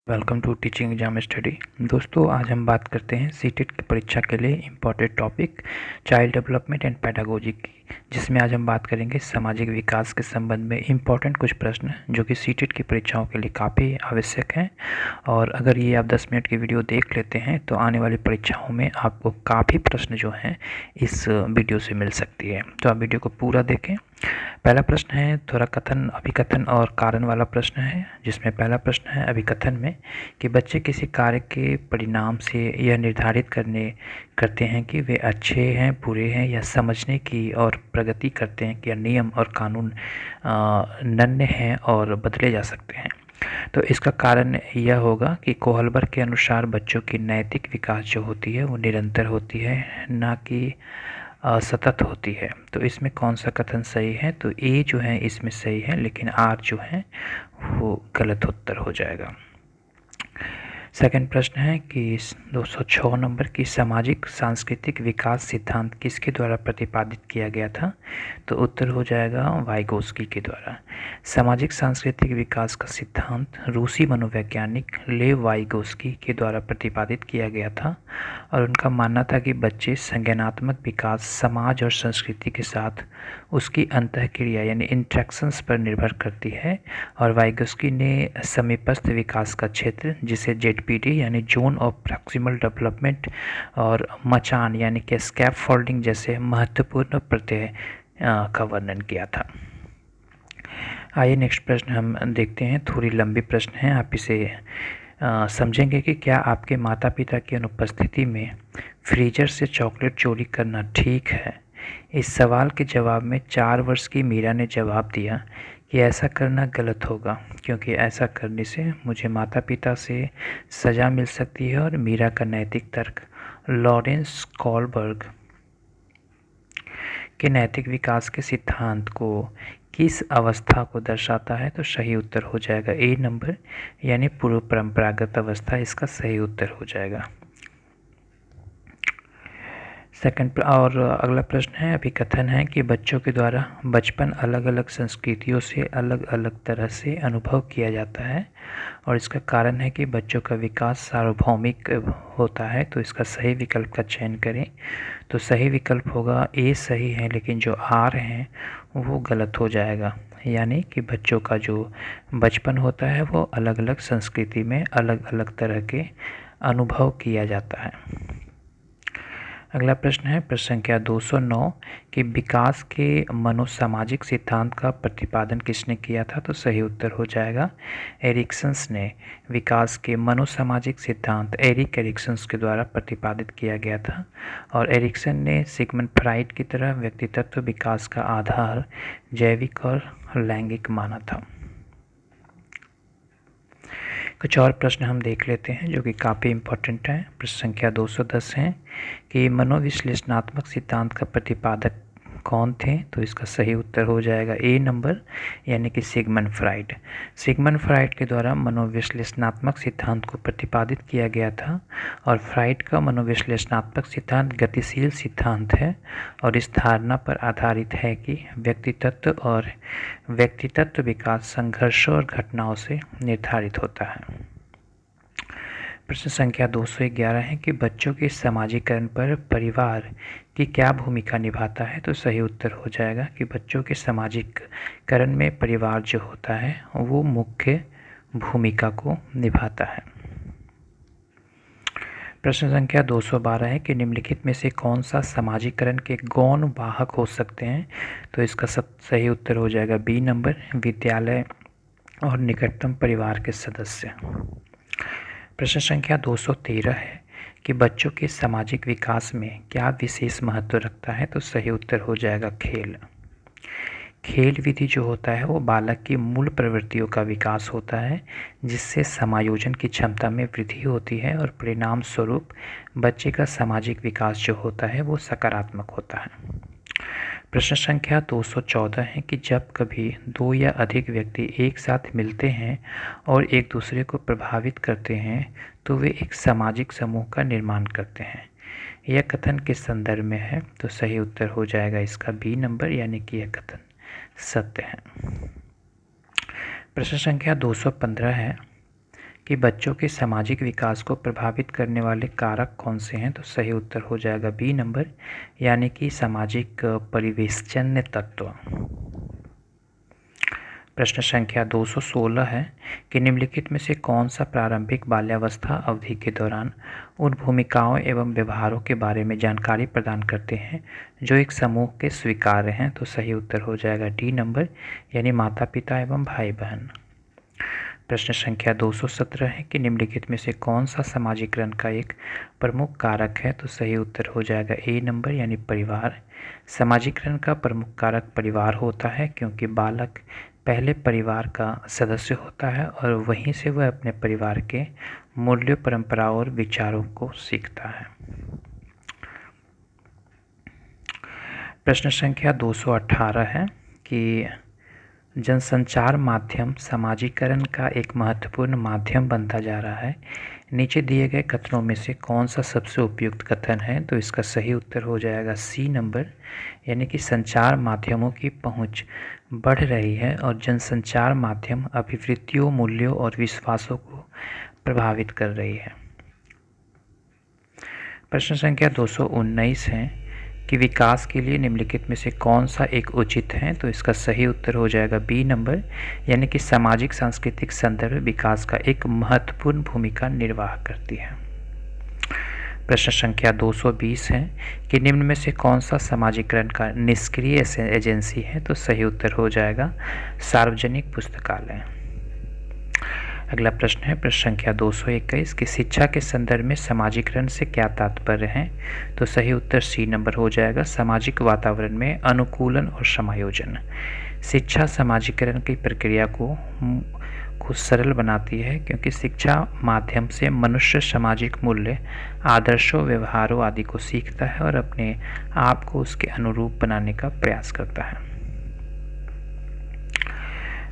Welcome to teaching exam study. दोस्तों, आज हम बात करते हैं सीटेट की परीक्षा के लिए important topic child development and pedagogy की, जिसमें आज हम बात करेंगे सामाजिक विकास के संबंध में इम्पोर्टेंट कुछ प्रश्न जो कि सीटेट की परीक्षाओं के लिए काफ़ी आवश्यक हैं। और अगर ये आप 10 मिनट की वीडियो देख लेते हैं तो आने वाली परीक्षाओं में आपको काफ़ी प्रश्न जो हैं इस वीडियो से मिल सकती है। तो आप वीडियो को पूरा देखें। पहला प्रश्न है थोड़ा कथन, अभिकथन और कारण वाला प्रश्न है, जिसमें पहला प्रश्न है अभिकथन में कि बच्चे किसी कार्य के परिणाम से यह निर्धारित करते हैं कि वे अच्छे हैं, बुरे हैं, या समझने की और प्रगति करते हैं कि यह नियम और कानून नन्हे हैं और बदले जा सकते हैं। तो इसका कारण यह होगा कि कोहलबर्ग के अनुसार बच्चों की नैतिक विकास जो होती है वो निरंतर होती है, ना कि सतत होती है। तो इसमें कौन सा कथन सही है? तो ए जो है इसमें सही है, लेकिन आर जो है वो गलत उत्तर हो जाएगा। सेकंड प्रश्न है कि 206 नंबर की सामाजिक सांस्कृतिक विकास सिद्धांत किसके द्वारा प्रतिपादित किया गया था? तो उत्तर हो जाएगा वाइगोस्की के द्वारा। सामाजिक सांस्कृतिक विकास का सिद्धांत रूसी मनोवैज्ञानिक लेव वाइगोस्की के द्वारा प्रतिपादित किया गया था और उनका मानना था कि बच्चे संज्ञानात्मक विकास समाज और संस्कृति के साथ उसकी अंतःक्रिया यानी इंट्रैक्शंस पर निर्भर करती है। और वाइगोस्की ने समीपस्थ विकास का क्षेत्र, जिसे जेडपीडी यानी जोन ऑफ प्रॉक्सिमल डेवलपमेंट और मचान यानी कि स्कैफोल्डिंग जैसे महत्वपूर्ण प्रत्यय का वर्णन किया था। आइए नेक्स्ट प्रश्न हम देखते हैं। थोड़ी लंबी प्रश्न है, आप इसे समझेंगे कि क्या आपके माता पिता की अनुपस्थिति में फ्रीजर से चॉकलेट चोरी करना ठीक है? इस सवाल के जवाब में 4 वर्ष की मीरा ने जवाब दिया कि ऐसा करना गलत होगा, क्योंकि ऐसा करने से मुझे माता पिता से सज़ा मिल सकती है। और मीरा का नैतिक तर्क लॉरेंस कोहलबर्ग के नैतिक विकास के सिद्धांत को किस अवस्था को दर्शाता है? तो सही उत्तर हो जाएगा ए नंबर, यानी पूर्व परंपरागत अवस्था इसका सही उत्तर हो जाएगा। सेकंड और अगला प्रश्न है अभिकथन है कि बच्चों के द्वारा बचपन अलग अलग संस्कृतियों से अलग अलग तरह से अनुभव किया जाता है और इसका कारण है कि बच्चों का विकास सार्वभौमिक होता है। तो इसका सही विकल्प का चयन करें। तो सही विकल्प होगा ए सही है, लेकिन जो आर है वो गलत हो जाएगा, यानी कि बच्चों का जो बचपन होता है वो अलग अलग संस्कृति में अलग अलग तरह के अनुभव किया जाता है। अगला प्रश्न है प्रश्न संख्या 209 कि विकास के मनोसामाजिक सिद्धांत का प्रतिपादन किसने किया था? तो सही उत्तर हो जाएगा एरिक्सन्स ने। विकास के मनोसामाजिक सिद्धांत एरिक एरिक्सन्स के द्वारा प्रतिपादित किया गया था और एरिक्सन ने सिगमंड फ्राइड की तरह व्यक्तित्व विकास का आधार जैविक और लैंगिक माना था। कुछ और प्रश्न हम देख लेते हैं जो कि काफ़ी इम्पोर्टेंट है। प्रश्न संख्या 210 है कि मनोविश्लेषणात्मक सिद्धांत का प्रतिपादक कौन थे? तो इसका सही उत्तर हो जाएगा ए नंबर, यानी कि सिगमंड फ्राइड। सिगमंड फ्राइड के द्वारा मनोविश्लेषणात्मक सिद्धांत को प्रतिपादित किया गया था और फ्राइड का मनोविश्लेषणात्मक सिद्धांत गतिशील सिद्धांत है और इस धारणा पर आधारित है कि व्यक्तित्व विकास संघर्षों और घटनाओं से निर्धारित होता है। प्रश्न संख्या 211 है कि बच्चों के समाजीकरण पर परिवार की क्या भूमिका निभाता है? तो सही उत्तर हो जाएगा कि बच्चों के समाजीकरण में परिवार जो होता है वो मुख्य भूमिका को निभाता है। प्रश्न संख्या 212 है कि निम्नलिखित में से कौन सा समाजीकरण के गौण वाहक हो सकते हैं? तो इसका सही उत्तर हो जाएगा बी नंबर, विद्यालय और निकटतम परिवार के सदस्य। प्रश्न संख्या 213 है कि बच्चों के सामाजिक विकास में क्या विशेष महत्व रखता है? तो सही उत्तर हो जाएगा खेल। खेल विधि जो होता है वो बालक की मूल प्रवृत्तियों का विकास होता है, जिससे समायोजन की क्षमता में वृद्धि होती है और परिणाम स्वरूप बच्चे का सामाजिक विकास जो होता है वो सकारात्मक होता है। प्रश्न संख्या 214 है कि जब कभी 2 या अधिक व्यक्ति एक साथ मिलते हैं और एक दूसरे को प्रभावित करते हैं तो वे एक सामाजिक समूह का निर्माण करते हैं। यह कथन किस संदर्भ में है? तो सही उत्तर हो जाएगा इसका बी नंबर, यानी कि यह कथन सत्य है। प्रश्न संख्या 215 है कि बच्चों के सामाजिक विकास को प्रभावित करने वाले कारक कौन से हैं, तो सही उत्तर हो जाएगा बी नंबर, यानी कि सामाजिक परिवेशजन्य तत्व। प्रश्न संख्या 216 है कि निम्नलिखित में से कौन सा प्रारंभिक बाल्यावस्था अवधि के दौरान उन भूमिकाओं एवं व्यवहारों के बारे में जानकारी प्रदान करते हैं जो एक समूह के स्वीकार्य हैं, तो सही उत्तर हो जाएगा डी नंबर, यानी माता पिता एवं भाई बहन। प्रश्न संख्या 217 है कि निम्नलिखित में से कौन सा समाजीकरण का एक प्रमुख कारक है, तो सही उत्तर हो जाएगा ए नंबर, यानी परिवार। समाजीकरण का प्रमुख कारक परिवार होता है क्योंकि बालक पहले परिवार का सदस्य होता है और वहीं से वह अपने परिवार के मूल्यों, परंपराओं और विचारों को सीखता है। प्रश्न संख्या 218 है कि जनसंचार माध्यम समाजीकरण का एक महत्वपूर्ण माध्यम बनता जा रहा है। नीचे दिए गए कथनों में से कौन सा सबसे उपयुक्त कथन है, तो इसका सही उत्तर हो जाएगा सी नंबर, यानी कि संचार माध्यमों की पहुंच बढ़ रही है और जनसंचार माध्यम अभिवृत्तियों, मूल्यों और विश्वासों को प्रभावित कर रही है। प्रश्न संख्या 219 है कि विकास के लिए निम्नलिखित में से कौन सा एक उचित है, तो इसका सही उत्तर हो जाएगा बी नंबर, यानी कि सामाजिक सांस्कृतिक संदर्भ विकास का एक महत्वपूर्ण भूमिका निर्वाह करती है। प्रश्न संख्या 220 है कि निम्न में से कौन सा समाजीकरण का निष्क्रिय एजेंसी है, तो सही उत्तर हो जाएगा सार्वजनिक पुस्तकालय। अगला प्रश्न है प्रश्न संख्या 221 कि शिक्षा के संदर्भ में समाजीकरण से क्या तात्पर्य है, तो सही उत्तर सी नंबर हो जाएगा, सामाजिक वातावरण में अनुकूलन और समायोजन। शिक्षा समाजीकरण की प्रक्रिया को सरल बनाती है क्योंकि शिक्षा माध्यम से मनुष्य सामाजिक मूल्य, आदर्शों, व्यवहारों आदि को सीखता है और अपने आप को उसके अनुरूप बनाने का प्रयास करता है।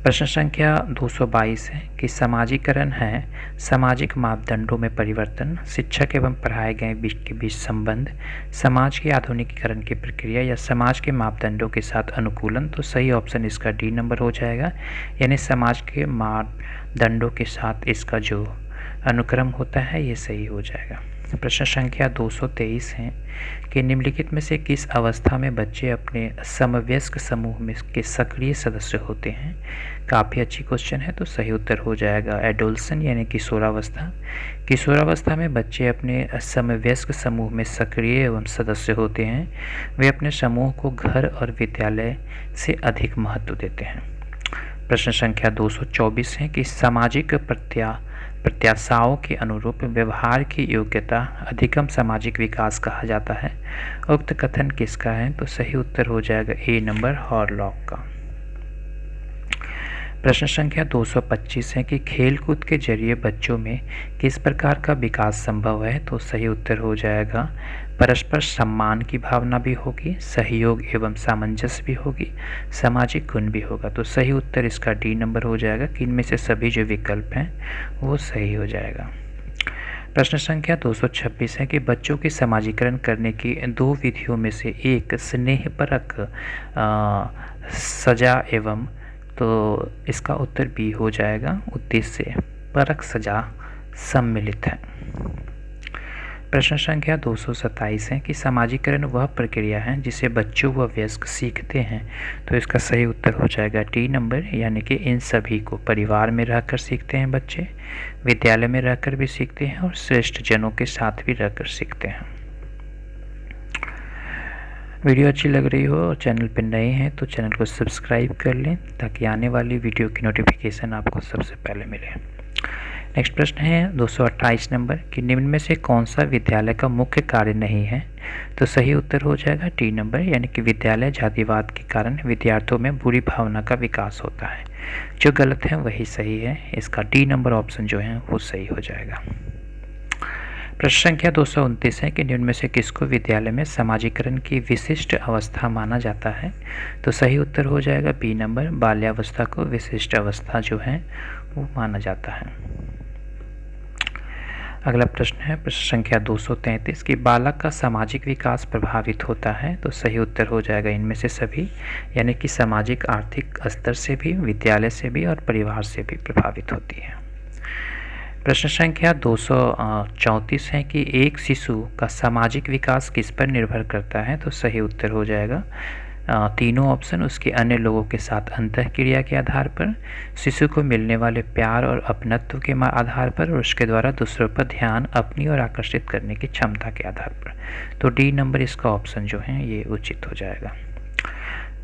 प्रश्न संख्या 222 है कि समाजीकरण है सामाजिक मापदंडों में परिवर्तन, शिक्षक एवं पढ़ाए गए के बीच संबंध, समाज के आधुनिकीकरण की प्रक्रिया या समाज के मापदंडों के साथ अनुकूलन, तो सही ऑप्शन इसका डी नंबर हो जाएगा, यानी समाज के मापदंडों के साथ इसका जो अनुक्रम होता है ये सही हो जाएगा। प्रश्न संख्या 223 है कि निम्नलिखित में से किस अवस्था में बच्चे अपने समवयस्क समूह में के सक्रिय सदस्य होते हैं। काफ़ी अच्छी क्वेश्चन है, तो सही उत्तर हो जाएगा एडोलसन, यानी किशोरावस्था। किशोरावस्था में बच्चे अपने समवयस्क समूह में सक्रिय एवं सदस्य होते हैं। वे अपने समूह को घर और विद्यालय से अधिक महत्व देते हैं। प्रश्न संख्या 224 है कि सामाजिक प्रत्याशाओं के अनुरूप व्यवहार की योग्यता अधिकतम सामाजिक विकास कहा जाता है। उक्त कथन किसका है, तो सही उत्तर हो जाएगा ए नंबर, हॉरलॉक का। प्रश्न संख्या 225 है कि खेलकूद के जरिए बच्चों में किस प्रकार का विकास संभव है, तो सही उत्तर हो जाएगा परस्पर सम्मान की भावना भी होगी, सहयोग एवं सामंजस्य भी होगी, सामाजिक गुण भी होगा, तो सही उत्तर इसका डी नंबर हो जाएगा कि इनमें से सभी जो विकल्प हैं वो सही हो जाएगा। प्रश्न संख्या 226 है कि बच्चों के समाजीकरण करने की दो विधियों में से एक स्नेहपरक सजा एवं, तो इसका उत्तर बी हो जाएगा, उद्देश्य परक सजा सम्मिलित है। प्रश्न संख्या 227 है कि समाजीकरण वह प्रक्रिया है जिसे बच्चों व वयस्क सीखते हैं, तो इसका सही उत्तर हो जाएगा टी नंबर, यानी कि इन सभी को परिवार में रहकर सीखते हैं बच्चे, विद्यालय में रहकर भी सीखते हैं और श्रेष्ठ जनों के साथ भी रहकर सीखते हैं। वीडियो अच्छी लग रही हो और चैनल पर नए हैं तो चैनल को सब्सक्राइब कर लें ताकि आने वाली वीडियो की नोटिफिकेशन आपको सबसे पहले मिले। नेक्स्ट प्रश्न है 228 नंबर कि निम्न में से कौन सा विद्यालय का मुख्य कार्य नहीं है, तो सही उत्तर हो जाएगा टी नंबर, यानी कि विद्यालय जातिवाद के कारण विद्यार्थियों में बुरी भावना का विकास होता है। जो गलत है वही सही है, इसका डी नंबर ऑप्शन जो है वो सही हो जाएगा। प्रश्न संख्या 229 है कि निम्न में से किसको विद्यालय में समाजीकरण की विशिष्ट अवस्था माना जाता है, तो सही उत्तर हो जाएगा बी नंबर, बाल्यावस्था को विशिष्ट अवस्था जो है वो माना जाता है। अगला प्रश्न है प्रश्न संख्या 233 कि बालक का सामाजिक विकास प्रभावित होता है, तो सही उत्तर हो जाएगा इनमें से सभी, यानी कि सामाजिक आर्थिक स्तर से भी, विद्यालय से भी और परिवार से भी प्रभावित होती है। प्रश्न संख्या 234 है कि एक शिशु का सामाजिक विकास किस पर निर्भर करता है। तो सही उत्तर हो जाएगा तीनों ऑप्शन उसके अन्य लोगों के साथ अंतःक्रिया के आधार पर, शिशु को मिलने वाले प्यार और अपनत्व के आधार पर, और उसके द्वारा दूसरों पर ध्यान अपनी और आकर्षित करने की क्षमता के आधार पर। तो डी नंबर इसका ऑप्शन जो है ये उचित हो जाएगा।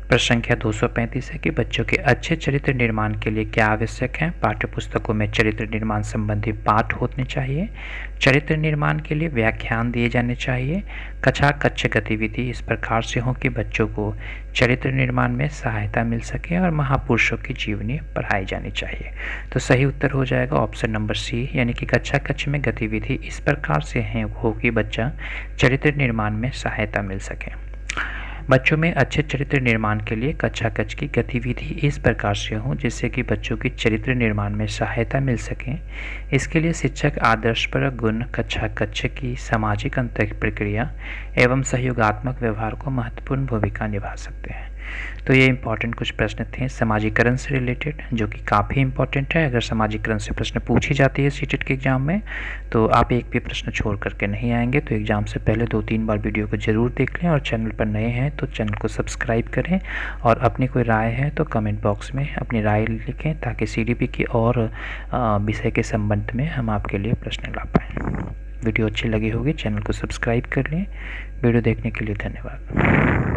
प्रश्न संख्या 235 है कि बच्चों के अच्छे चरित्र निर्माण के लिए क्या आवश्यक है। पाठ्य पुस्तकों में चरित्र निर्माण संबंधी पाठ होने चाहिए, चरित्र निर्माण के लिए व्याख्यान दिए जाने चाहिए, कक्षा कक्ष गतिविधि इस प्रकार से हो कि बच्चों को चरित्र निर्माण में सहायता मिल सके, और महापुरुषों की जीवनी पढ़ाई जानी चाहिए। तो सही उत्तर हो जाएगा ऑप्शन नंबर सी, यानी कि कक्षा कक्ष में गतिविधि इस प्रकार से हो कि बच्चा चरित्र निर्माण में सहायता मिल सके। बच्चों में अच्छे चरित्र निर्माण के लिए कक्षा कक्ष की गतिविधि इस प्रकार से हो जिससे कि बच्चों की चरित्र निर्माण में सहायता मिल सके। इसके लिए शिक्षक आदर्शपरक गुण, कक्षा कक्ष की सामाजिक अंतर प्रक्रिया एवं सहयोगात्मक व्यवहार को महत्वपूर्ण भूमिका निभा सकते हैं। तो ये इंपॉर्टेंट कुछ प्रश्न थे समाजीकरण से रिलेटेड, जो कि काफ़ी इंपॉर्टेंट है। अगर समाजीकरण से प्रश्न पूछी जाती है सीटेट के एग्ज़ाम में तो आप एक भी प्रश्न छोड़ करके नहीं आएंगे। तो एग्ज़ाम से पहले 2-3 बार वीडियो को ज़रूर देख लें, और चैनल पर नए हैं तो चैनल को सब्सक्राइब करें, और अपनी कोई राय है तो कमेंट बॉक्स में अपनी राय लिखें ताकि CDP की और विषय के संबंध में हम आपके लिए प्रश्न ला पाएँ। वीडियो अच्छी लगी होगी, चैनल को सब्सक्राइब कर लें। वीडियो देखने के लिए धन्यवाद।